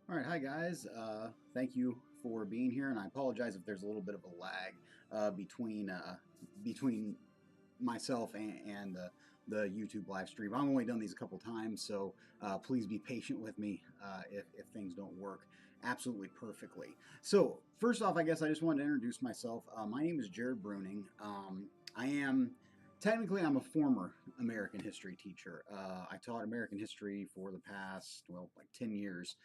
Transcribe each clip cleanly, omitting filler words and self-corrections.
All right, hi guys. Thank you for being here, and I apologize if there's a little bit of a lag between myself and the YouTube live stream. I've only done these a couple times, so please be patient with me if things don't work absolutely perfectly. So first off, I guess I just wanted to introduce myself. My name is Jared Bruning. I am Technically, I'm a former American history teacher. I taught American history for the past, well, like 10 years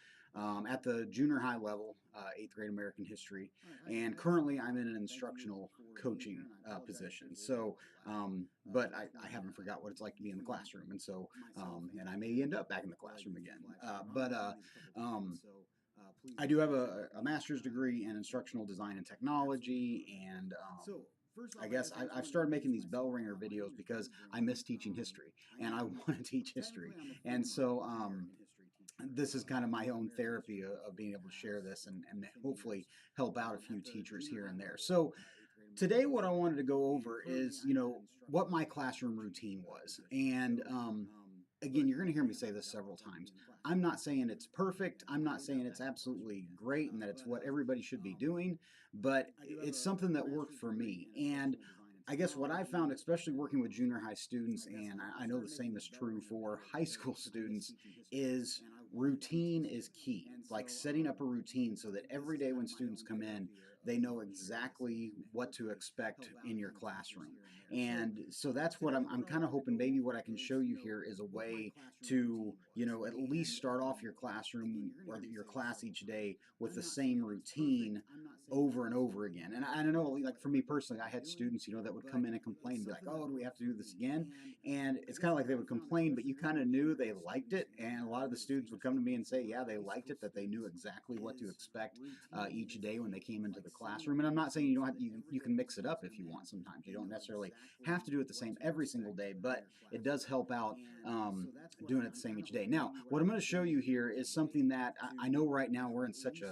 at the junior high level, eighth grade American history. And currently, I'm in an instructional coaching position. But I haven't forgot what it's like to be in the classroom. And I may end up back in the classroom again. I do have a master's degree in instructional design and technology, and I guess I've started making these bell ringer videos because I miss teaching history and I want to teach history. And so this is kind of my own therapy of being able to share this and hopefully help out a few teachers here and there. So today, what I wanted to go over is, what my classroom routine was. And again, you're going to hear me say this several times. I'm not saying it's perfect. I'm not saying it's absolutely great and that it's what everybody should be doing, but it's something that worked for me. And I guess what I found, especially working with junior high students, and I know the same is true for high school students, is routine is key. Like setting up a routine so that every day when students come in, they know exactly what to expect in your classroom. And so that's what I'm kind of hoping maybe what I can show you here is a way to, at least start off your classroom or your class each day with the same routine over and over again. And I don't know, like for me personally, I had students, that would come in and complain and be like, oh, do we have to do this again? And it's kind of like they would complain, but you kind of knew they liked it. And a lot of the students would come to me and say, yeah, they liked it, that they knew exactly what to expect each day when they came into the classroom. And I'm not saying you don't have you can mix it up if you want. Sometimes you don't necessarily have to do it the same every single day, but it does help out doing it the same each day. Now, what I'm going to show you here is something that I know right now we're in such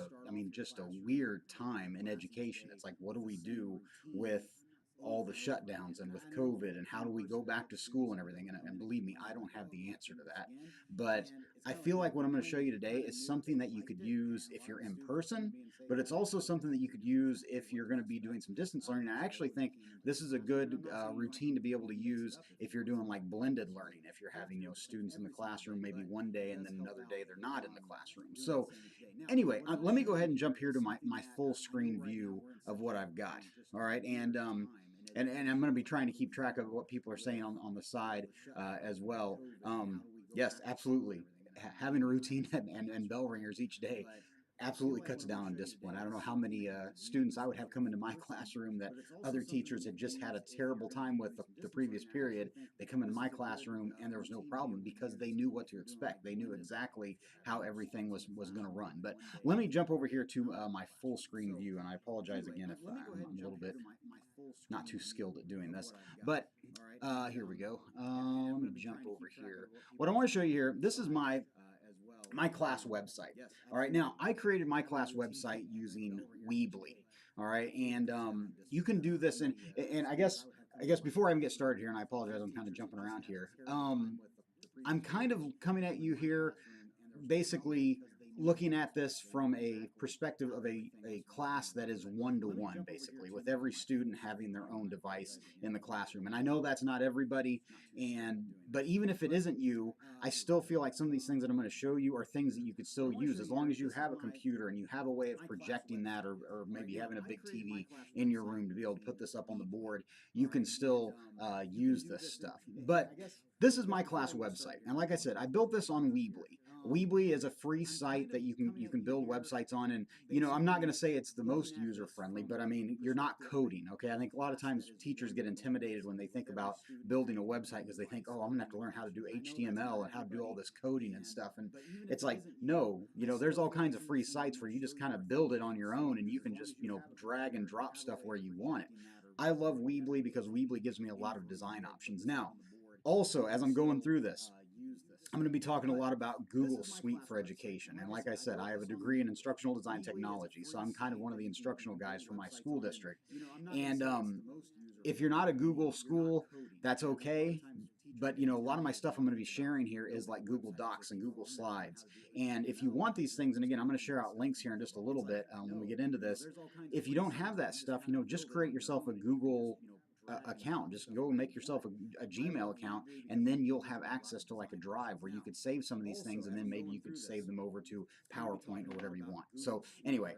just a weird time in education. It's like, what do we do with all the shutdowns and with COVID and how do we go back to school and everything? And believe me, I don't have the answer to that. But I feel like what I'm going to show you today is something that you could use if you're in person, but it's also something that you could use if you're going to be doing some distance learning. I actually think this is a good routine to be able to use if you're doing like blended learning, if you're having students in the classroom maybe one day and then another day they're not in the classroom. So anyway, let me go ahead and jump here to my full screen view of what I've got. All right, and I'm going to be trying to keep track of what people are saying on the side as well. Yes, absolutely. Having a routine and bell ringers each day absolutely cuts down on discipline. I don't know how many students I would have come into my classroom that other teachers had just had a terrible time with the previous period. They come into my classroom and there was no problem because they knew what to expect. They knew exactly how everything was going to run. But let me jump over here to my full screen view, and I apologize again if I'm a little bit not too skilled at doing this. But here we go. Let me jump over here. What I want to show you here, this is my class website. All right, now I created my class website using Weebly. All right, and you can do this, and I guess before I even get started here, and I apologize, I'm kind of jumping around here. I'm kind of coming at you here basically looking at this from a perspective of a class that is one-to-one, basically, with every student having their own device in the classroom. And I know that's not everybody, but even if it isn't you, I still feel like some of these things that I'm going to show you are things that you could still use as long as you have a computer and you have a way of projecting that, or maybe having a big TV in your room to be able to put this up on the board. You can still use this stuff. But this is my class website, and like I said, I built this on Weebly. Weebly is a free site that you can build websites on, and I'm not going to say it's the most user friendly, but I mean you're not coding. Okay, I think a lot of times teachers get intimidated when they think about building a website because they think, oh, I'm going to have to learn how to do HTML and how to do all this coding and stuff, and it's like, no, there's all kinds of free sites where you just kind of build it on your own and you can just drag and drop stuff where you want it. I love Weebly because Weebly gives me a lot of design options. Now, also, as I'm going through this, I'm going to be talking a lot about Google Suite for Education. And like I said, I have a degree in instructional design technology, so I'm kind of one of the instructional guys for my school district. And if you're not a Google school, that's okay. But a lot of my stuff I'm going to be sharing here is like Google Docs and Google Slides. And if you want these things, and again, I'm going to share out links here in just a little bit when we get into this. If you don't have that stuff, just create yourself a Google account. Just go and make yourself a Gmail account, and then you'll have access to like a drive where you could save some of these things, and then maybe you could save them over to PowerPoint or whatever you want. So anyway,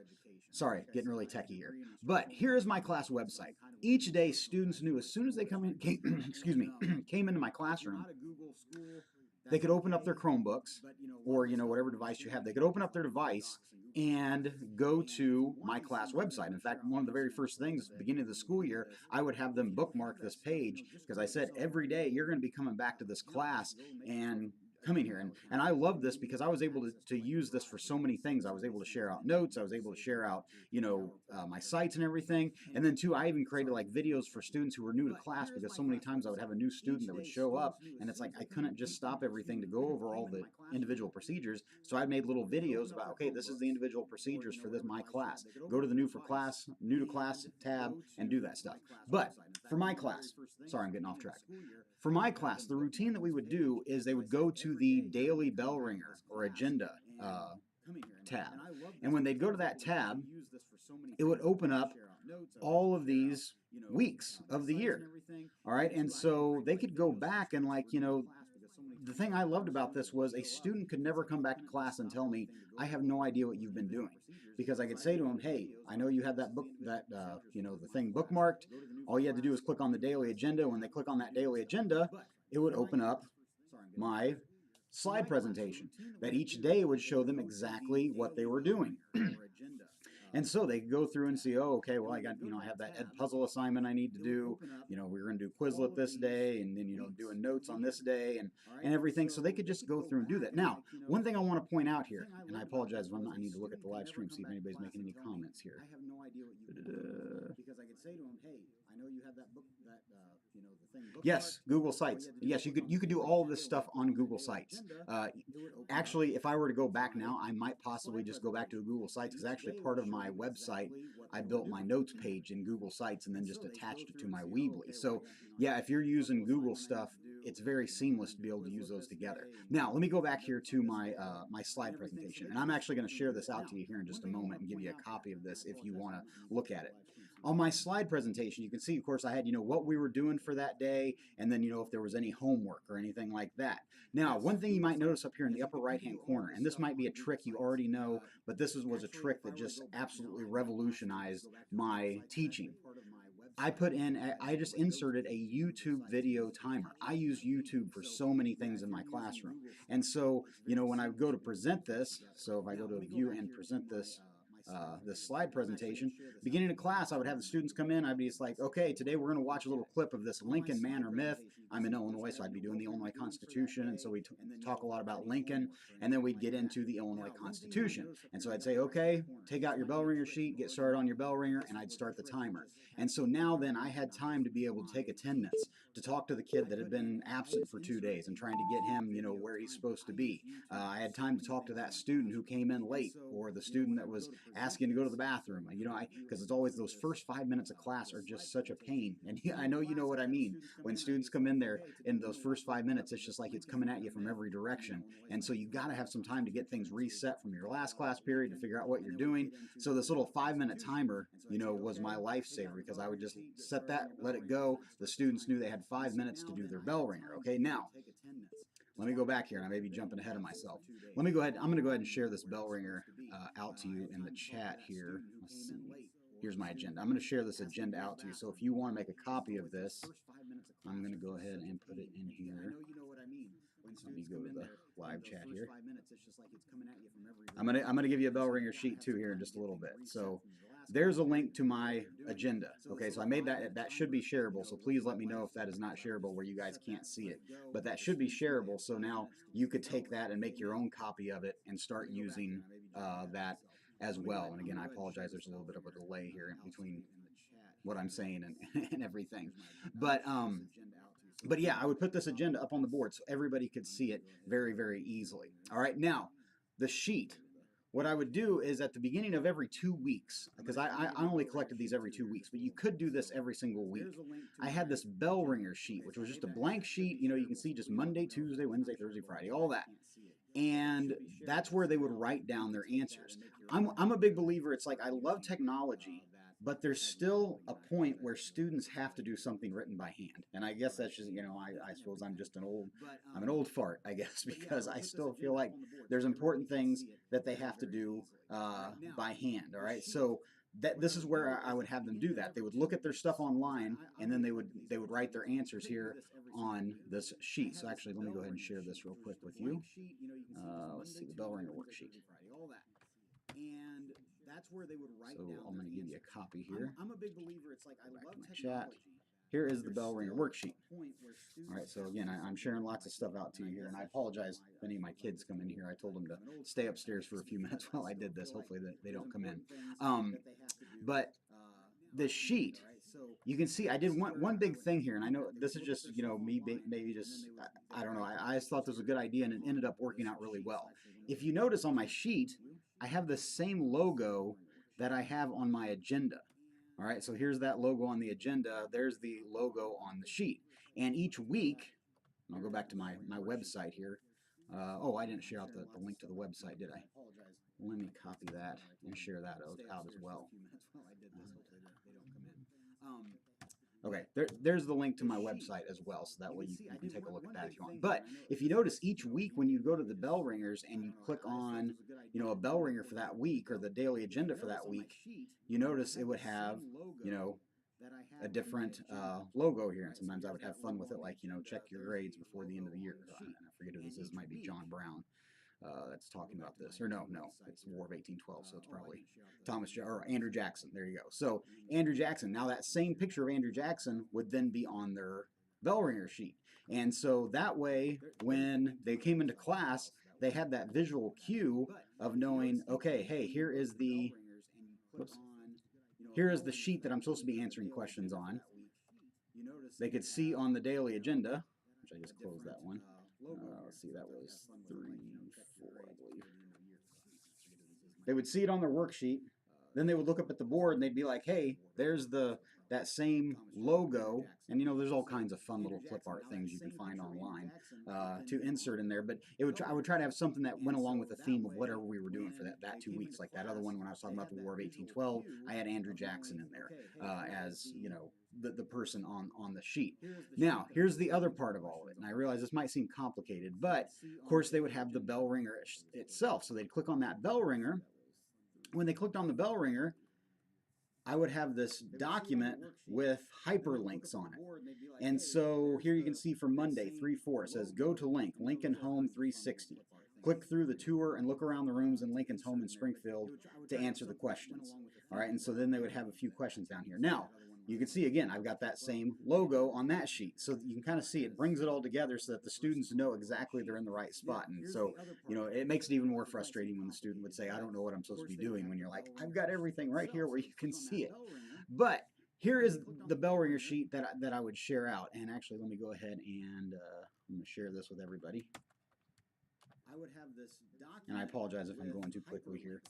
sorry, getting really techie here. But here is my class website. Each day, students knew as soon as they excuse me, came into my classroom, they could open up their Chromebooks or whatever device you have. They could open up their device and go to my class website. In fact, one of the very first things beginning of the school year, I would have them bookmark this page because I said every day you're going to be coming back to this class and coming here. And I love this because I was able to use this for so many things. I was able to share out notes. I was able to share out, my sites and everything. And then too, I even created like videos for students who were new to class because so many times I would have a new student that would show up and it's like I couldn't just stop everything to go over all the individual procedures. So I made little videos about, okay, this is the individual procedures for my class. Go to the new to class tab and do that stuff. But for my class, sorry, I'm getting off track. For my class, the routine that we would do is they would go to the daily bell ringer or agenda tab. And when they'd go to that tab, it would open up all of these weeks of the year. All right. And so they could go back and the thing I loved about this was a student could never come back to class and tell me, I have no idea what you've been doing. Because I could say to them, hey, I know you have that book, the thing bookmarked. All you had to do is click on the daily agenda. When they click on that daily agenda, it would open up my slide presentation that each day would show them exactly what they were doing. And so they go through and see, oh, okay, well, I got, I have that Ed puzzle assignment I need to do. We're going to do Quizlet this day and then, doing notes on this day and everything. So they could just go through and do that. Now, one thing I want to point out here, and I apologize when I need to look at the live stream, see if anybody's making any comments here. Because I could say to them, hey, I know you have that book, the thing. Yes, Google Sites. Yes, you could do all of this stuff on Google Sites. Actually, if I were to go back now, I might possibly just go back to Google Sites because actually part of my website, I built my notes page in Google Sites and then just attached it to my Weebly. So yeah, if you're using Google stuff, it's very seamless to be able to use those together. Now, let me go back here to my my slide presentation, and I'm actually going to share this out to you here in just a moment and give you a copy of this if you want to look at it. On my slide presentation, you can see, of course, I had, what we were doing for that day, and then, if there was any homework or anything like that. Now, one thing you might notice up here in the upper right-hand corner, and this might be a trick you already know, but this was a trick that just absolutely revolutionized my teaching. I just inserted a YouTube video timer. I use YouTube for so many things in my classroom. And so, when I go to present this, so if I go to view and present this slide presentation, beginning of class, I would have the students come in. I'd be just like, okay, today we're going to watch a little clip of this Lincoln Man or Myth. I'm in Illinois, so I'd be doing the Illinois Constitution, and so we talk a lot about Lincoln, and then we'd get into the Illinois Constitution. And so I'd say, okay, take out your bell ringer sheet, get started on your bell ringer, and I'd start the timer. And so now then I had time to be able to take attendance, to talk to the kid that had been absent for 2 days and trying to get him, where he's supposed to be. I had time to talk to that student who came in late, or the student that was asking to go to the bathroom. Because it's always those first 5 minutes of class are just such a pain. And I know you know what I mean. When students come in there in those first 5 minutes, it's just like it's coming at you from every direction. And so you got to have some time to get things reset from your last class period to figure out what you're doing. So this little 5-minute timer, was my lifesaver because I would just set that, let it go. The students knew they had 5 minutes to do their bell ringer. Okay, now let me go back here, and I may be jumping ahead of myself. Let me go ahead. I'm going to go ahead and share this bell ringer out to you in the chat here. Let's see. Here's my agenda. I'm going to share this agenda out to you. So if you want to make a copy of this, I'm going to go ahead and put it in here. Let me go to the live chat here. I'm going to give you a bell ringer sheet too here in just a little bit. So there's a link to my agenda. Okay, so I made that should be shareable. So please let me know if that is not shareable where you guys can't see it. But that should be shareable. So now you could take that and make your own copy of it and start using that as well. And again, I apologize. There's a little bit of a delay here in between what I'm saying and everything. But yeah, I would put this agenda up on the board so everybody could see it very, very easily. All right, now the sheet. what I would do is at the beginning of every 2 weeks, because I only collected these every 2 weeks, but you could do this every single week. I had this bell ringer sheet, which was just a blank sheet. You know, you can see just Monday, Tuesday, Wednesday, Thursday, Friday, all that. And that's where they would write down their answers. I'm a big believer. It's like I love technology, but there's still a point where students have to do something written by hand. And I guess that's just, you know, I suppose I'm an old fart, I guess, because I still feel like there's important things that they have to do by hand. All right. So this is where I would have them do that. They would look at their stuff online, and then they would write their answers here on this sheet. So actually, let me go ahead and share this real quick with you. Let's see the bell ringer worksheet. And that's where they would write down. So I'm going to give you a copy here. I'm a big believer. It's like I love technology. Here is the bell ringer worksheet. All right, so again, I'm sharing lots of stuff out to you here, and I apologize if any of my kids come in here. I told them to stay upstairs for a few minutes while I did this. Hopefully they don't come in. But the sheet, you can see I did one big thing here, and I know this is just, you know, me maybe just, I don't know, I just thought this was a good idea, and it ended up working out really well. If you notice on my sheet, I have the same logo that I have on my agenda. All right, so here's that logo on the agenda. There's the logo on the sheet. And each week, and I'll go back to my website here. Oh, I didn't share out the link to the website, did I? Let me copy that and share that out as well. Okay, there's the link to my website as well, so that way you can take a look at that if you want. But if you notice, each week when you go to the bell ringers and you click on, you know, a bell ringer for that week or the daily agenda for that week, you notice it would have, you know, a different logo here. And sometimes I would have fun with it, like, you know, check your grades before the end of the year. And I forget who this is. It might be John Brown. That's talking about this. Or no, it's War of 1812, so it's probably or Andrew Jackson. There you go. So Andrew Jackson. Now that same picture of Andrew Jackson would then be on their bell ringer sheet. And so that way, when they came into class, they had that visual cue of knowing, okay, hey, here is the sheet that I'm supposed to be answering questions on. They could see on the daily agenda, which I just closed that one. Let's see, that was 3, 4, I believe. They would see it on their worksheet. Then they would look up at the board and they'd be like, hey, there's that same logo. And you know, there's all kinds of fun little clip art things you can find online to insert in there. But I would try to have something that went along with the theme of whatever we were doing for that 2 weeks. Like that other one when I was talking about the War of 1812, I had Andrew Jackson in there as, you know, the person on the sheet. Now, here's the other part of all of it. And I realize this might seem complicated, but of course they would have the bell ringer itself. So they'd click on that bell ringer. When they clicked on the bell ringer, I would have this document with hyperlinks on it. And so here you can see for Monday, 3-4, it says, go to link, Lincoln Home 360. Click through the tour and look around the rooms in Lincoln's home in Springfield to answer the questions. All right, and so then they would have a few questions down here. Now, you can see again, I've got that same logo on that sheet. So you can kind of see it brings it all together so that the students know exactly they're in the right spot. And so, you know, it makes it even more frustrating when the student would say, I don't know what I'm supposed to be doing, when you're like, I've got everything right here where you can see it. But here is the bell ringer sheet that I would share out. And actually, let me go ahead and I'm going to share this with everybody. I would have this document. And I apologize if I'm going too quickly here.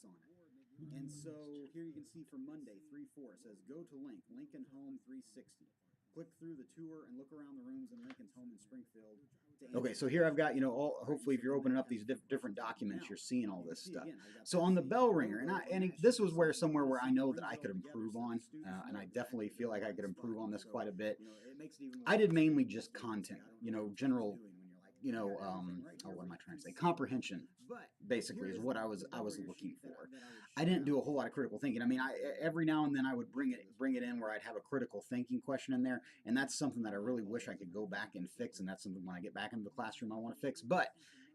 And so here you can see for Monday, 3-4, it says, go to link, Lincoln Home 360. Click through the tour and look around the rooms in Lincoln's home in Springfield. Okay, so here I've got, you know, hopefully if you're opening up these different documents, you're seeing all this stuff. So on the bell ringer, this was somewhere where I know that I could improve on, and I definitely feel like I could improve on this quite a bit. I did mainly just content, you know, general, you know, what am I trying to say? Comprehension, basically, is what I was looking for. I didn't do a whole lot of critical thinking. I mean, every now and then I would bring it in where I'd have a critical thinking question in there, and that's something that I really wish I could go back and fix, and that's something when I get back into the classroom I want to fix. But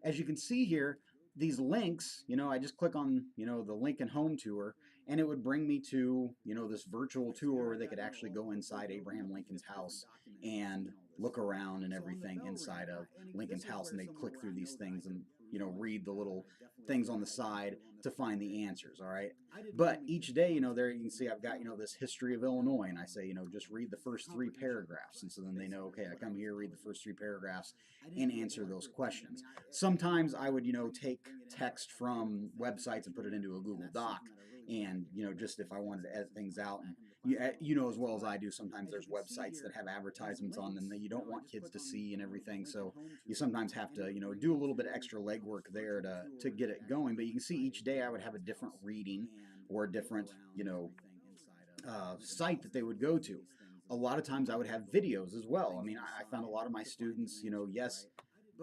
as you can see here, these links, you know, I just click on, you know, the Lincoln Home Tour, and it would bring me to, you know, this virtual tour where they could actually go inside Abraham Lincoln's house and look around and everything inside of Lincoln's house, and they'd click through these things and read the little things on the side to find the answers, all right? But each day, there you can see I've got, this history of Illinois, and I say, just read the first 3 paragraphs. And so then they know, okay, I come here, read the first 3 paragraphs, and answer those questions. Sometimes I would, take text from websites and put it into a Google Doc. And, just if I wanted to edit things out, and you know as well as I do, sometimes there's websites that have advertisements on them that you don't want kids to see and everything. So you sometimes have to, do a little bit of extra legwork there to get it going. But you can see each day I would have a different reading or a different, site that they would go to. A lot of times I would have videos as well. I mean, I found a lot of my students, yes,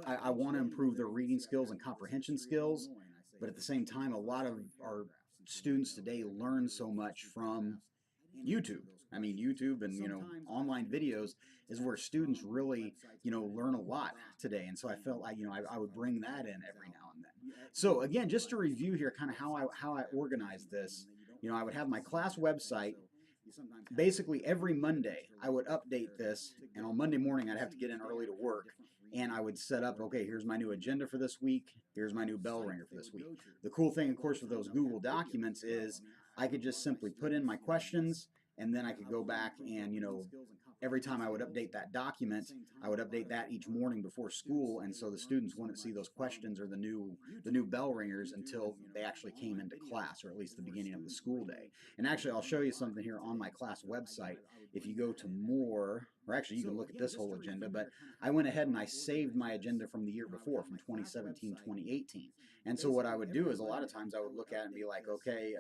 I want to improve their reading skills and comprehension skills, but at the same time, a lot of our students today learn so much from YouTube. I mean, YouTube and, online videos is where students really, learn a lot today. And so I felt like, I would bring that in every now and then. So again, just to review here, kind of how I organized this, I would have my class website. Basically, every Monday, I would update this, and on Monday morning, I'd have to get in early to work, and I would set up, okay, here's my new agenda for this week, here's my new bell ringer for this week. The cool thing, of course, with those Google Documents is I could just simply put in my questions, and then I could go back and, every time I would update that document, I would update that each morning before school, and so the students wouldn't see those questions or the new bell ringers until they actually came into class, or at least the beginning of the school day. And actually, I'll show you something here on my class website. If you go to more, or actually you can look at this whole agenda, but I went ahead and I saved my agenda from the year before, from 2017, 2018. And so what I would do is a lot of times I would look at it and be like, okay,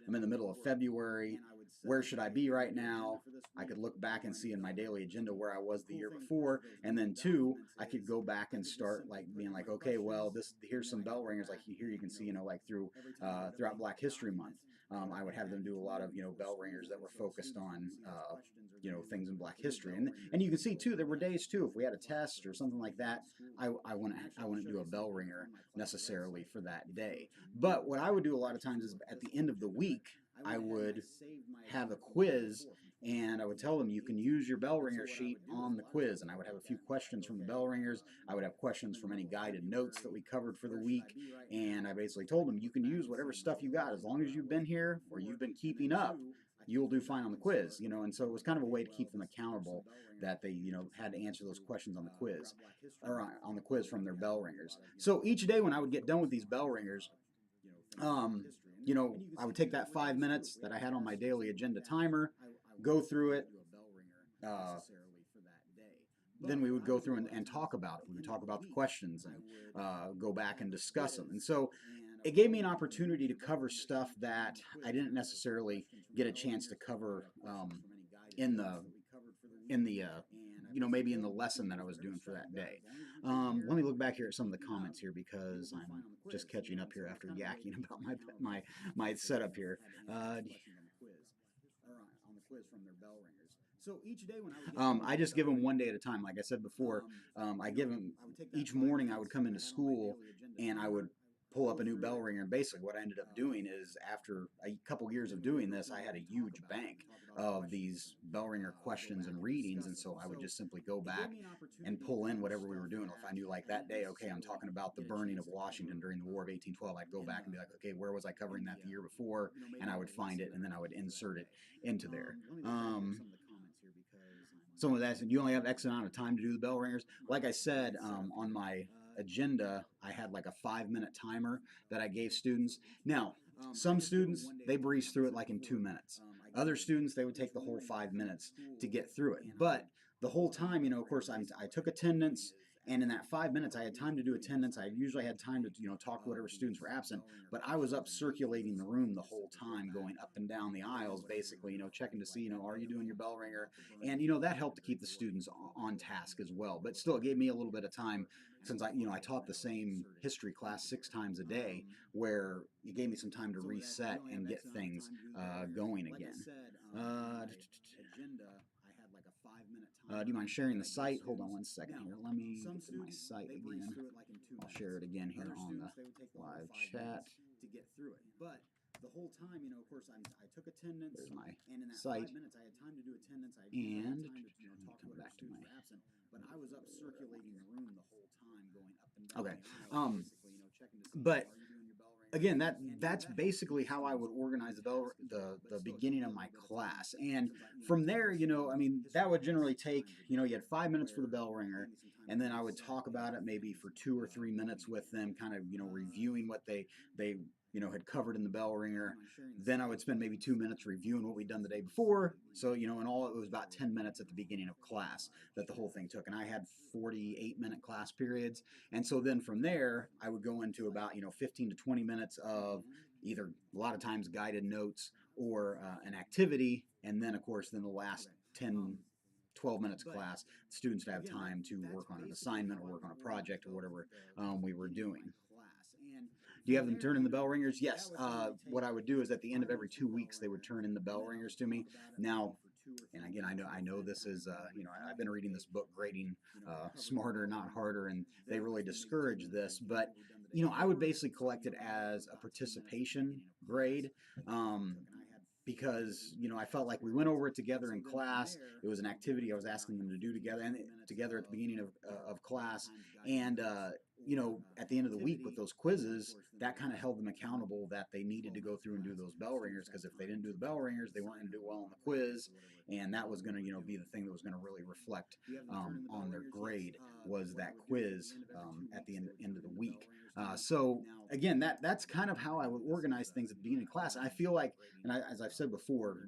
I'm in the middle of February. Where should I be right now? I could look back and see in my daily agenda where I was the year before, and then two, I could go back and start like being like, okay, well, here's some bell ringers. Like here, you can see, like throughout Black History Month, I would have them do a lot of bell ringers that were focused on things in Black history, and you can see too there were days too if we had a test or something like that, I wouldn't do a bell ringer necessarily for that day. But what I would do a lot of times is at the end of the week, I would have a quiz, and I would tell them you can use your bell ringer sheet on the quiz, and I would have a few questions from the bell ringers. I would have questions from any guided notes that we covered for the week, and I basically told them you can use whatever stuff you got as long as you've been here or you've been keeping up. You'll do fine on the quiz, and so it was kind of a way to keep them accountable that they, had to answer those questions on the quiz or on the quiz from their bell ringers. So each day when I would get done with these bell ringers, I would take that 5 minutes that I had on my daily agenda timer, go through it. Uh, then we would go through and talk about it. We would talk about the questions and go back and discuss them. And so it gave me an opportunity to cover stuff that I didn't necessarily get a chance to cover in the maybe in the lesson that I was doing for that day. Let me look back here at some of the comments here because I'm just catching up here after yakking about my setup here. I just give them one day at a time. Like I said before, I give them each morning. I would come into school and I would pull up a new bell ringer. And basically, what I ended up doing is, after a couple years of doing this, I had a huge bank of these bell ringer questions and readings, and so I would just simply go back and pull in whatever we were doing. If I knew like that day, okay, I'm talking about the burning of Washington during the War of 1812, I'd go back and be like, okay, where was I covering that the year before? And I would find it, and then I would insert it into there. Some of that said, you only have X amount of time to do the bell ringers. Like I said, on my agenda, I had like a 5-minute timer that I gave students. Now, some students, they breeze through it like in 2 minutes. Other students, they would take the whole 5 minutes to get through it. But the whole time, of course, I took attendance, and in that 5 minutes, I had time to do attendance. I usually had time to, talk to whatever students were absent, but I was up circulating the room the whole time, going up and down the aisles, basically, checking to see, are you doing your bell ringer? And, that helped to keep the students on task as well. But still, it gave me a little bit of time, since I taught the same history class 6 times a day, where it gave me some time to reset and get things going again. Do you mind sharing the site? Hold on one second here. Let me get to my site again. I'll share it again here on the live chat. The whole time, of course, I took attendance. There's my site. And let me come back to my but I was up circulating the room the whole time, going up and down. Okay. Checking to see but are you doing your bell ringer? Again, that's basically how I would organize the beginning of my class. And from there, I mean, that would generally take, you had 5 minutes for the bell ringer, and then I would talk about it maybe for 2 or 3 minutes with them, kind of, reviewing what they had covered in the bell ringer. Then I would spend maybe 2 minutes reviewing what we'd done the day before. So, in all, it was about 10 minutes at the beginning of class that the whole thing took. And I had 48-minute class periods. And so then from there, I would go into about, 15 to 20 minutes of either a lot of times guided notes or an activity. And then, of course, then the last 10, 12 minutes of class, students would have time to work on an assignment or work on a project or whatever we were doing. Do you have them turn in the bell ringers? Yes. What I would do is at the end of every 2 weeks, they would turn in the bell ringers to me. Now, and again, I know this is, I've been reading this book, Grading Smarter, Not Harder, and they really discourage this. But, I would basically collect it as a participation grade. Because I felt like we went over it together in class. It was an activity I was asking them to do together at the beginning of class, and at the end of the week with those quizzes, that kind of held them accountable that they needed to go through and do those bell ringers, because if they didn't do the bell ringers, they weren't going to do well on the quiz, and that was going to be the thing that was going to really reflect on their grade, was that quiz at the end of the week. So again, that's kind of how I would organize things at the beginning of class. I feel like, and as I've said before,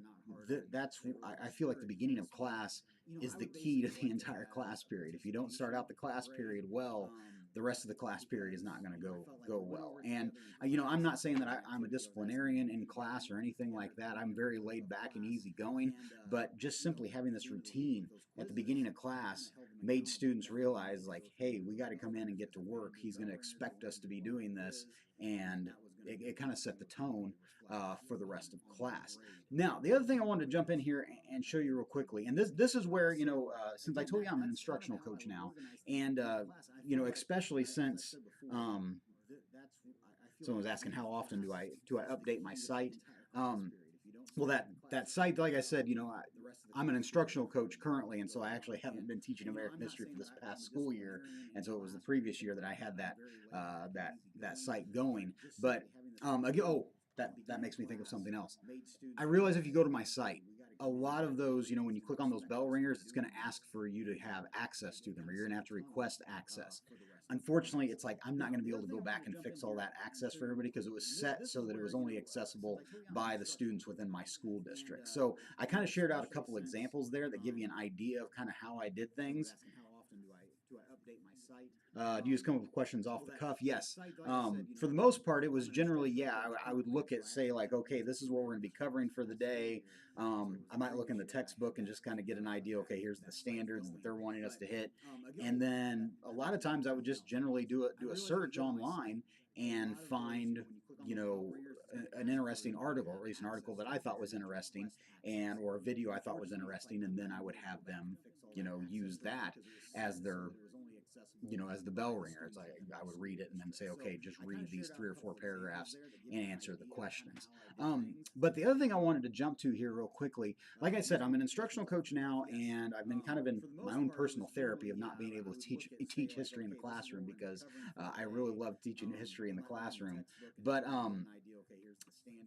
I feel like the beginning of class is the key to the entire class period. If you don't start out the class period well, the rest of the class period is not going to go well. And I'm not saying that I'm a disciplinarian in class or anything like that. I'm very laid back and easygoing, but just simply having this routine at the beginning of class made students realize, like, hey, we got to come in and get to work. He's going to expect us to be doing this, and it kind of set the tone for the rest of class. Now, the other thing I wanted to jump in here and show you real quickly, and this is where, since I told you I'm an instructional coach now, and especially since someone was asking how often do I update my site. Well, that site, like I said, I'm an instructional coach currently, and so I actually haven't been teaching American history for this past school year, and so it was the previous year that I had that site going. But again, that makes me think of something else. I realize if you go to my site, a lot of those, when you click on those bell ringers, it's going to ask for you to have access to them, or you're going to have to request access. Unfortunately, it's like I'm not going to be able to go back and fix all that access for everybody, because it was set so that it was only accessible by the students within my school district. So I kind of shared out a couple examples there that give you an idea of kind of how I did things. Do you just come up with questions off the cuff? Yes. For the most part, it was generally, yeah, I would look at, say, like, okay, this is what we're going to be covering for the day. I might look in the textbook and just kind of get an idea, okay, here's the standards that they're wanting us to hit. And then a lot of times I would just generally do a search online and find, an interesting article, or at least an article that I thought was interesting, or a video I thought was interesting, and then I would have them, use that as their as the bell ringer. It's like I would read it and then say, okay, just read these 3 or 4 paragraphs and answer the questions. But the other thing I wanted to jump to here real quickly, like I said, I'm an instructional coach now, and I've been kind of in my own personal therapy of not being able to teach history in the classroom, because I really love teaching history in the classroom. But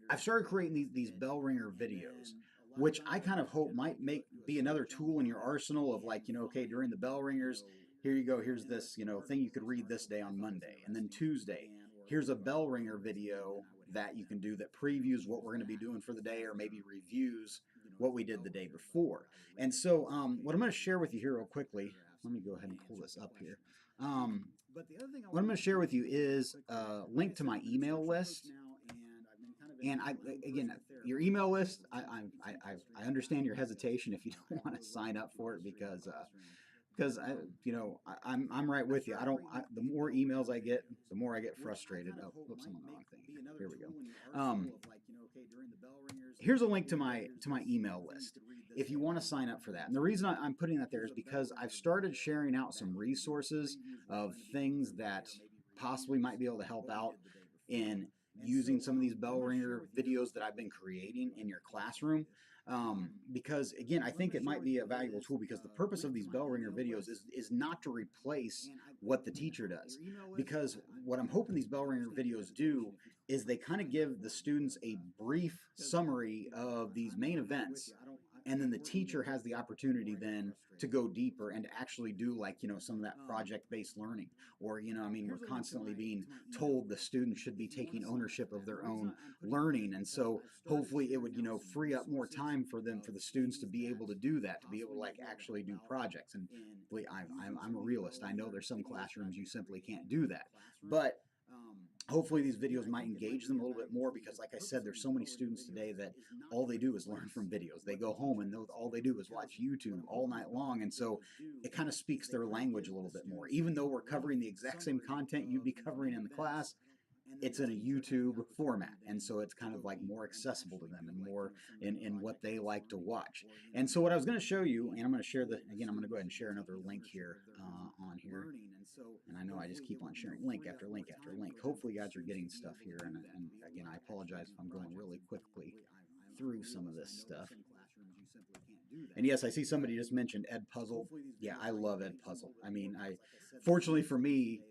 I've started creating these bell ringer videos, which I kind of hope might be another tool in your arsenal of, like, okay, during the bell ringers, here you go, here's this, thing you could read this day on Monday. And then Tuesday, here's a bell ringer video that you can do that previews what we're going to be doing for the day, or maybe reviews what we did the day before. And so what I'm going to share with you here real quickly, let me go ahead and pull this up here. What I'm going to share with you is a link to my email list. And again, your email list, I understand your hesitation if you don't want to sign up for it, because I'm right with you. The more emails I get, the more I get frustrated. Oh, whoops, I'm on the wrong thing. Here we go. Here's a link to my email list if you want to sign up for that. And the reason I'm putting that there is because I've started sharing out some resources of things that possibly might be able to help out in using some of these bell ringer videos that I've been creating in your classroom. Because again, I think it might be a valuable tool because the purpose of these bell ringer videos is not to replace what the teacher does. Because what I'm hoping these bell ringer videos do is they kind of give the students a brief summary of these main events, and then the teacher has the opportunity then to go deeper and to actually do, like, some of that project-based learning. Or, I mean, we're constantly being told the students should be taking ownership of their own learning, and so hopefully it would, free up more time for them, for the students to be able to do that, to be able to, like, actually do projects. And I'm a realist. I know there's some classrooms you simply can't do that, but hopefully these videos might engage them a little bit more, because like I said, there's so many students today that all they do is learn from videos. They go home and all they do is watch YouTube all night long, and so it kind of speaks their language a little bit more. Even though we're covering the exact same content you'd be covering in the class, it's in a YouTube format, and so it's kind of like more accessible to them and more in what they like to watch. And so what I was going to show you, and I'm going to share again, I'm going to go ahead and share another link here on here. And I know I just keep on sharing link after link after link. Hopefully you guys are getting stuff here. And again, I apologize if I'm going really quickly through some of this stuff. And yes, I see somebody just mentioned Edpuzzle. Yeah, I love Edpuzzle. I mean, fortunately for me,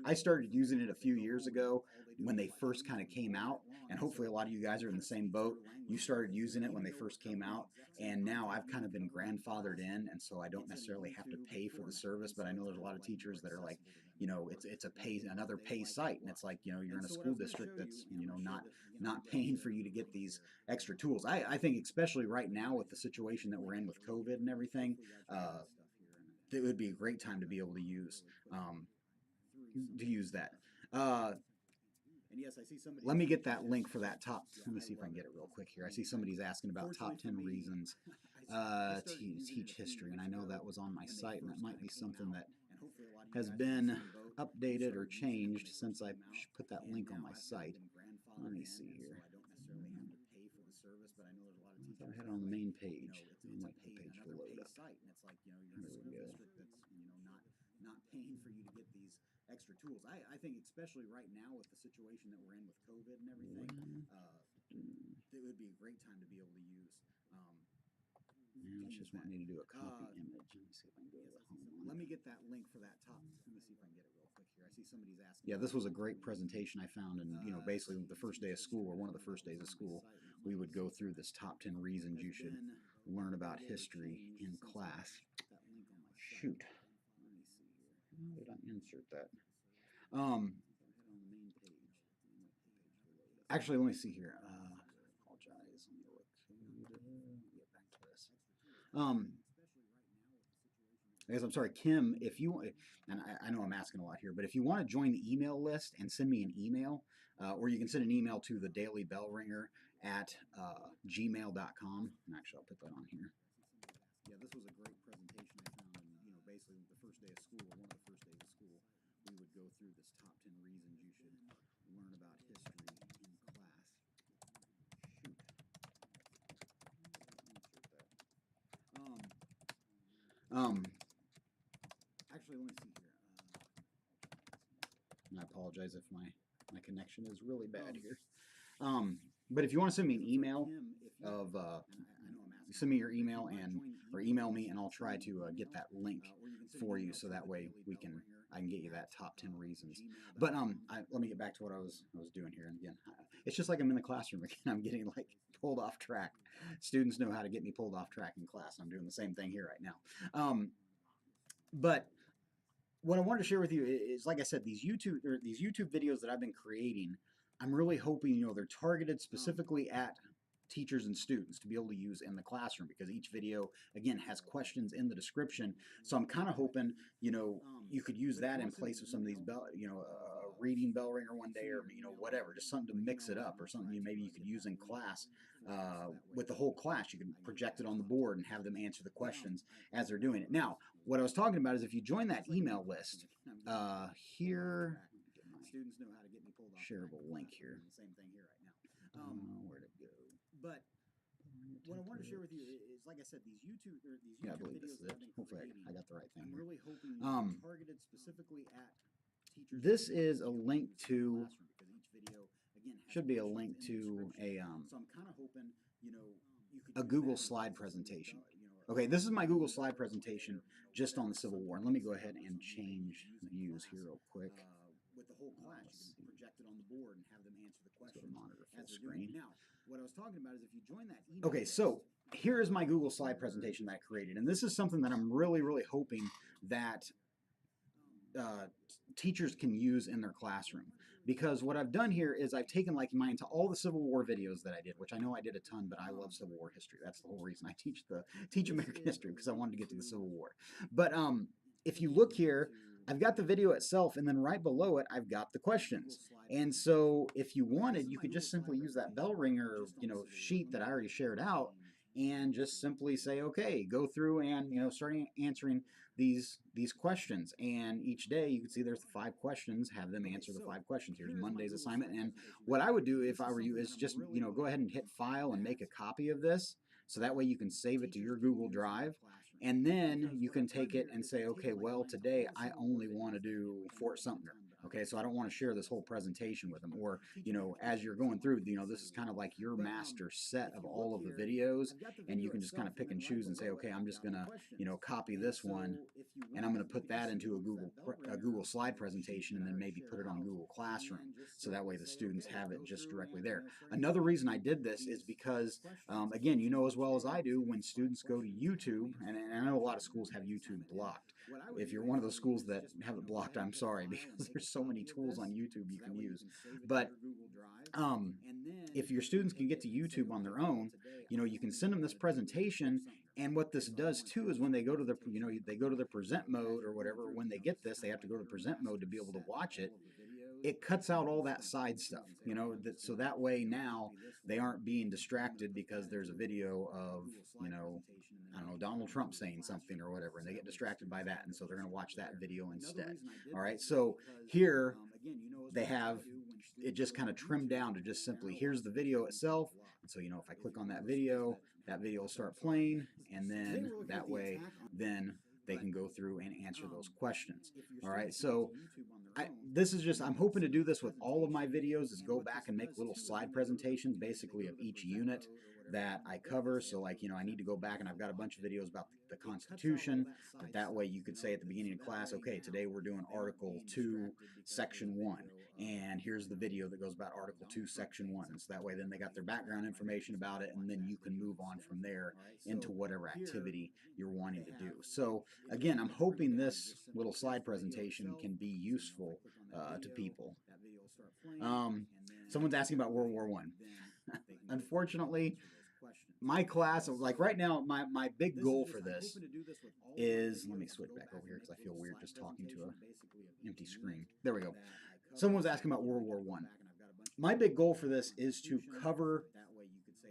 I started using it a few years ago when they first kind of came out, and hopefully a lot of you guys are in the same boat. You started using it when they first came out, and now I've kind of been grandfathered in, and so I don't necessarily have to pay for the service. But I know there's a lot of teachers that are like, it's another pay site, and it's like, you're in a school district that's, not paying for you to get these extra tools. I think especially right now with the situation that we're in with COVID and everything, it would be a great time to be able to use that. And yes, I see somebody. Let me get that link for that top. Let me see if I can get it real quick here. I see somebody's asking about top 10 reasons to teach history, and I know that was on my site, and that might be something that has been updated or changed since I put that link on my site. Let me see here. If I head on the main page, and wait for the page to load up. There we go. Not paying for you to get these extra tools. I think especially right now with the situation that we're in with COVID and everything, it would be a great time to be able to use. It's just want me to do a copy image. Let me see if I can go to the home one. Let me get that link for that top. Let me see if I can get it real quick here. I see somebody's asking. Yeah, this was a great presentation I found, and basically the first day of school, or one of the first days of school, we would go through this top 10 reasons you should learn about history in class. Shoot. How did I insert that? Actually, let me see here. Apologize. Let me look. Get back to this. I guess I'm sorry, Kim. If you, and I know I'm asking a lot here, but if you want to join the email list and send me an email, or you can send an email to the Daily Bell Ringer at gmail.com. And actually, I'll put that on here. Yeah, this was a great presentation I found, and basically the first day of school, or one of the first days of school, we would go through this top 10 reasons you should learn about history in class. Shoot. Actually, let me see here. And I apologize if my connection is really bad here. But if you want to send me an email of send me your email or email me, and I'll try to get that link for you, so that way I can get you that top 10 reasons. But let me get back to what I was doing here. And again, it's just like I'm in the classroom again. I'm getting like pulled off track. Students know how to get me pulled off track in class. I'm doing the same thing here right now. But what I wanted to share with you is, like I said, these YouTube videos that I've been creating, I'm really hoping, they're targeted specifically at teachers and students to be able to use in the classroom, because each video, again, has questions in the description. So I'm kind of hoping, you could use that in place of some of these reading bell ringer one day, or whatever, just something to mix it up, or something maybe you could use in class with the whole class. You can project it on the board and have them answer the questions as they're doing it. Now, what I was talking about is, if you join that email list here, students know how to get me pulled off shareable link here. Same thing here right now. Where'd it go? But what I wanted to share with you is, like I said, these YouTube Yeah, I believe videos this is that it. I've been Hopefully creating, I got the right thing I'm here. really hoping targeted specifically at teachers. This is a link to, because each video again should be a link to a so I'm kind of hoping, a Google slide presentation. Okay, this is my Google slide presentation just on the Civil War. And let me go ahead and change the views here real quick. With the whole class, you can project it on the board and have them answer the Let's go questions to monitor full as they're doing it. screen. Now, what I was talking about is if you join that email Okay, list, so here is my Google slide presentation that I created. And this is something that I'm really, really hoping that teachers can use in their classroom. Because what I've done here is I've taken like mine to all the Civil War videos that I did, which I know I did a ton, but I love Civil War history. That's the whole reason I teach American history, because I wanted to get to the Civil War. But if you look here, I've got the video itself, and then right below it, I've got the questions. And so if you wanted, you could just simply use that bell ringer, sheet that I already shared out, and just simply say, okay, go through and start answering these questions. And each day you can see there's 5 questions. Have them answer the 5 questions. Here's Monday's assignment. And what I would do if I were you is just go ahead and hit File and make a copy of this, so that way you can save it to your Google Drive. And then you can take it and say, okay, well, today I only want to do Fort Sumter. Okay, so I don't want to share this whole presentation with them. Or, as you're going through, this is kind of like your master set of all of the videos, and you can just kind of pick and choose and say, okay, I'm just going to, copy this one, and I'm going to put that into a Google slide presentation, and then maybe put it on Google Classroom, so that way the students have it just directly there. Another reason I did this is because, again, as well as I do, when students go to YouTube, and I know a lot of schools have YouTube blocked. If you're one of those schools that have it blocked, I'm sorry, because there's so many tools on YouTube you can use. But if your students can get to YouTube on their own, you can send them this presentation. And what this does too is when they go to they go to the present mode or whatever, when they get this, they have to go to present mode to be able to watch it. It cuts out all that side stuff, so that way now they aren't being distracted because there's a video of, I don't know, Donald Trump saying something or whatever, and they get distracted by that, and so they're going to watch that video instead. All right, so here they have it just kind of trimmed down to just simply, here's the video itself. And so, if I click on that video will start playing, and then that way, then they can go through and answer those questions. All right, so I'm hoping to do this with all of my videos, is go back and make little slide presentations basically of each unit that I cover. So like, I need to go back, and I've got a bunch of videos about the Constitution, but that way you could say at the beginning of class, okay, today we're doing Article 2, Section 1. And here's the video that goes about Article 2, Section 1. And so that way then they got their background information about it, and then you can move on from there into whatever activity you're wanting to do. So again, I'm hoping this little slide presentation can be useful to people. Someone's asking about World War I. Unfortunately, my class, like right now, my big goal for this is, let me switch back over here because I feel weird just talking to an empty screen. There we go. Someone was asking about World War I. My big goal for this is to cover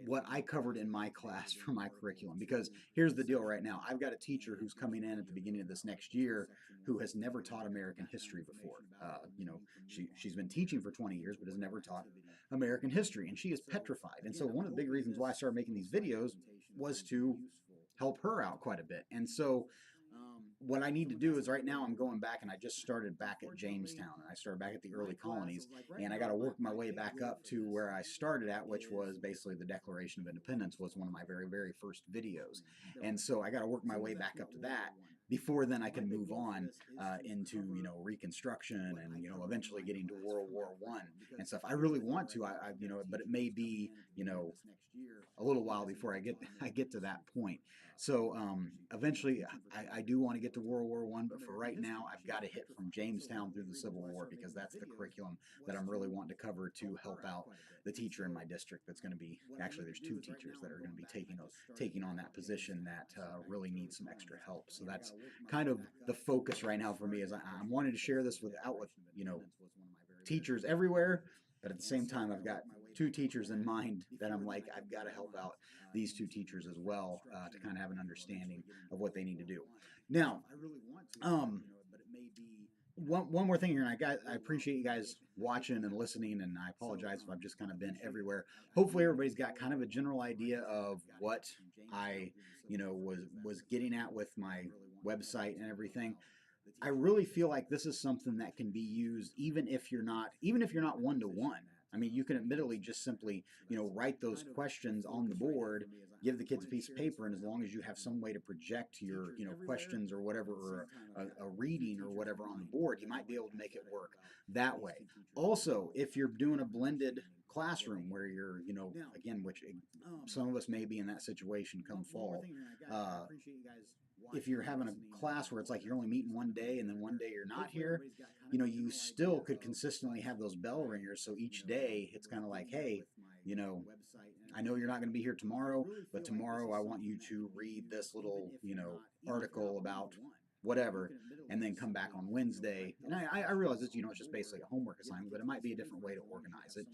what I covered in my class for my curriculum, because here's the deal right now. I've got a teacher who's coming in at the beginning of this next year who has never taught American history before. She's been teaching for 20 years, but has never taught American history, and she is petrified. And so one of the big reasons why I started making these videos was to help her out quite a bit. And so what I need to do is, right now I'm going back, and I just started back at Jamestown, and I started back at the early colonies, and I got to work my way back up to where I started at, which was basically the Declaration of Independence was one of my very, very first videos. And so I got to work my way back up to that before then I can move on into Reconstruction, and eventually getting to World War I and stuff. I really want to, but it may be a little while before I get to that point. So eventually, I do want to get to World War I, but for right now, I've got to hit from Jamestown through the Civil War, because that's the curriculum that I'm really wanting to cover to help out the teacher in my district that's going to be, actually there's 2 teachers that are going to be taking on that position that really needs some extra help. So that's kind of the focus right now for me, is I'm wanting to share this with teachers everywhere, but at the same time, I've got 2 teachers in mind that I'm like, I've got to help out these 2 teachers as well, to kind of have an understanding of what they need to do. Now, one more thing here, and I appreciate you guys watching and listening, and I apologize if I've just kind of been everywhere. Hopefully everybody's got kind of a general idea of what I was getting at with my website and everything. I really feel like this is something that can be used even if you're not one-to-one. I mean, you can admittedly just simply, write those questions on the board, give the kids a piece of paper, and as long as you have some way to project your, questions or whatever, or a reading or whatever on the board, you might be able to make it work that way. Also, if you're doing a blended classroom where you're, again, which some of us may be in that situation come fall. If you're having a class where it's like you're only meeting one day and then one day you're not here, you still could consistently have those bell ringers. So each day it's kind of like, hey, I know you're not going to be here tomorrow, but tomorrow I want you to read this little, article about whatever, and then come back on Wednesday. And I realize it's, it's just basically a homework assignment, but it might be a different way to organize it.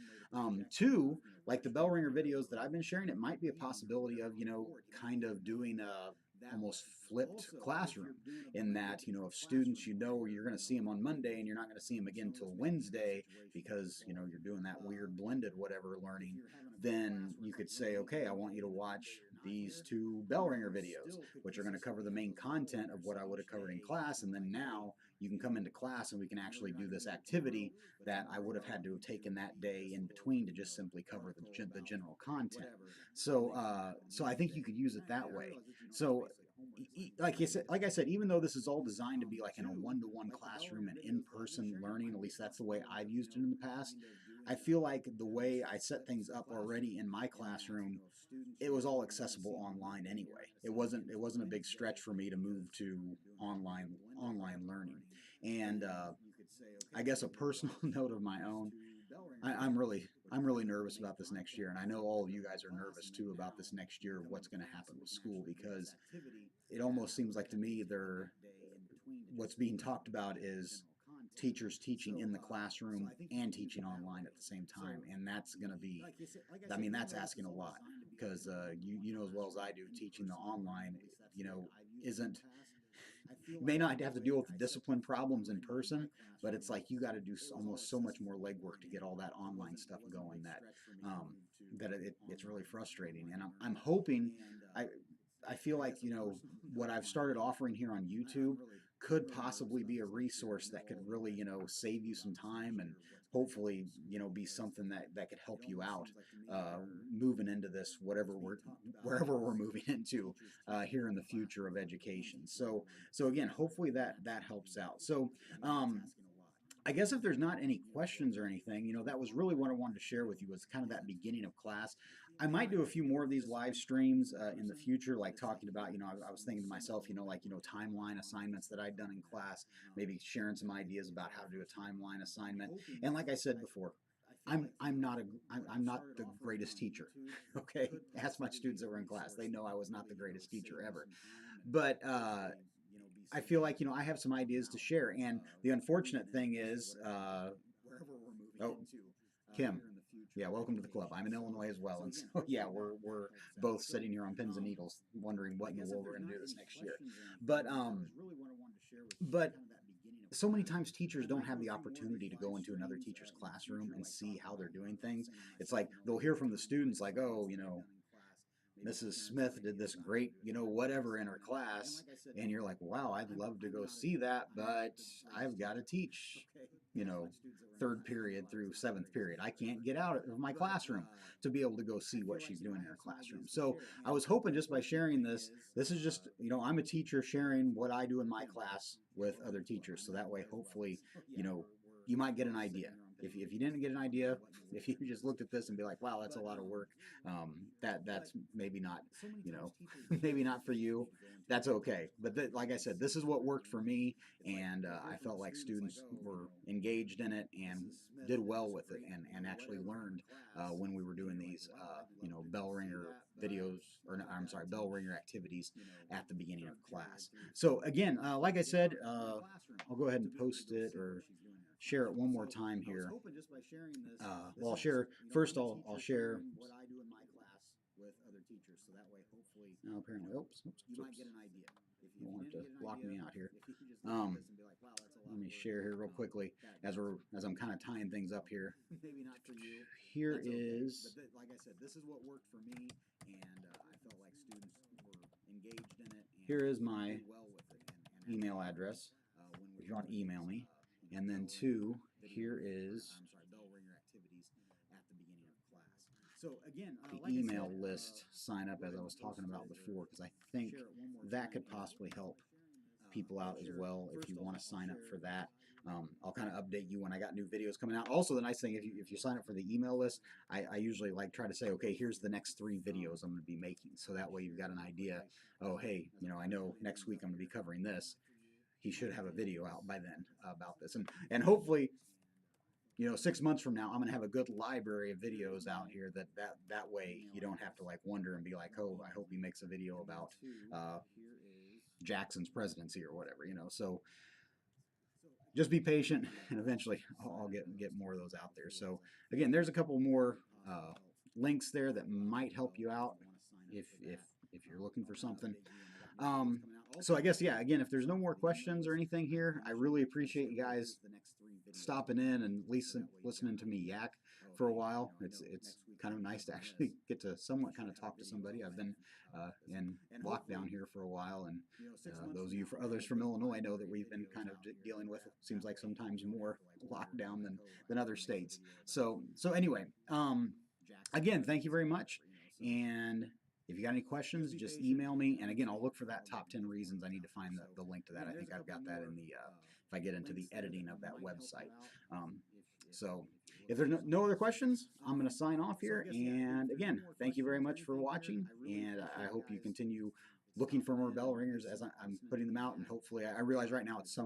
Two, like the bell ringer videos that I've been sharing, it might be a possibility of, kind of doing a almost flipped classroom, in that, if students, you're going to see them on Monday and you're not going to see them again till Wednesday because, you're doing that weird blended whatever learning, then you could say, okay, I want you to watch these two bell ringer videos, which are going to cover the main content of what I would have covered in class. And then now you can come into class and we can actually do this activity that I would have had to have taken that day in between to just simply cover the general content. So, so I think you could use it that way. So, like I said, even though this is all designed to be like in a one-to-one classroom and in-person learning, at least that's the way I've used it in the past, I feel like the way I set things up already in my classroom, it was all accessible online anyway. It wasn't a big stretch for me to move to online learning. And I guess a personal note of my own, I'm really nervous about this next year, and I know all of you guys are nervous too about this next year, what's going to happen with school, because it almost seems like to me what's being talked about is teachers teaching in the classroom and teaching online at the same time, and that's going to be, I mean, that's asking a lot, because you know as well as I do, teaching the online, isn't, you may not have to deal with the discipline problems in person, but it's like you got to do almost so much more legwork to get all that online stuff going that it's really frustrating. And I'm hoping, I I feel like, what I've started offering here on YouTube could possibly be a resource that could really, save you some time, and hopefully, be something that could help you out moving into this, wherever we're moving into here in the future of education. So again, hopefully that helps out. So I guess if there's not any questions or anything, that was really what I wanted to share with you, was kind of that beginning of class. I might do a few more of these live streams in the future, like talking about, I was thinking to myself, timeline assignments that I'd done in class, maybe sharing some ideas about how to do a timeline assignment. And like I said before, I'm not the greatest teacher. Okay, ask my students that were in class; they know I was not the greatest teacher ever. But I feel like, I have some ideas to share. And the unfortunate thing is, oh, Kim, yeah, welcome to the club. I'm in Illinois as well, and so yeah, we're both sitting here on pins and needles, wondering what in the world we're going to do this next year. But so many times teachers don't have the opportunity to go into another teacher's classroom and see how they're doing things. It's like they'll hear from the students like, oh, Mrs. Smith did this great, whatever in her class, and you're like, wow, I'd love to go see that, but I've got to teach, third period through seventh period. I can't get out of my classroom to be able to go see what she's doing in her classroom. So I was hoping, just by sharing this is just, I'm a teacher sharing what I do in my class with other teachers. So that way, hopefully, you might get an idea. If you didn't get an idea, if you just looked at this and be like, wow, that's a lot of work, that's maybe not, maybe not for you, that's okay. But like I said, this is what worked for me, and I felt like students were engaged in it and did well with it, and actually learned when we were doing these, bell ringer videos, or no, I'm sorry, bell ringer activities at the beginning of class. So again, like I said, I'll go ahead and post it or share it one more time here. Well, I'll share first. I'll share what I do in my class with other teachers, so that way, hopefully, no, apparently, you might get an idea. If you want to lock me out here, let me share here real quickly as I'm kind of tying things up here. Maybe not for you. Here is, like I said, this is what worked for me, and I felt like students were engaged in it. Here is my email address if you want to email me. And then two, here is So again, the like I email said, list sign up, as I was talking about before, because I think share it one more that time. could possibly help people out as well if you want to sign up for that. I'll kind of update you when I got new videos coming out. Also, the nice thing, if you sign up for the email list, I usually like try to say, okay, here's the next 3 videos I'm going to be making, so that way you've got an idea. Oh, hey, you know, I know next week I'm going to be covering this. He should have a video out by then about this, and hopefully, you know, 6 months from now, I'm gonna have a good library of videos out here that way you don't have to like wonder and be like, oh, I hope he makes a video about uh, Jackson's presidency or whatever, you know. So just be patient, and eventually I'll get more of those out there. So again, there's a couple more links there that might help you out if you're looking for something. So I guess, yeah, again, if there's no more questions or anything here, I really appreciate you guys stopping in and listening to me yak for a while. It's kind of nice to actually get to somewhat kind of talk to somebody. I've been in lockdown here for a while, and those of you, for others from Illinois, know that we've been kind of dealing with, seems like sometimes more lockdown than other states. So anyway, again, thank you very much, and if you got any questions, just email me. And again, I'll look for that top 10 reasons. I need to find the link to that. I think I've got that in the, if I get into the editing of that website. So if there's no other questions, I'm going to sign off here. And again, thank you very much for watching. And I hope you continue looking for more bell ringers as I'm putting them out. And hopefully, I realize right now it's some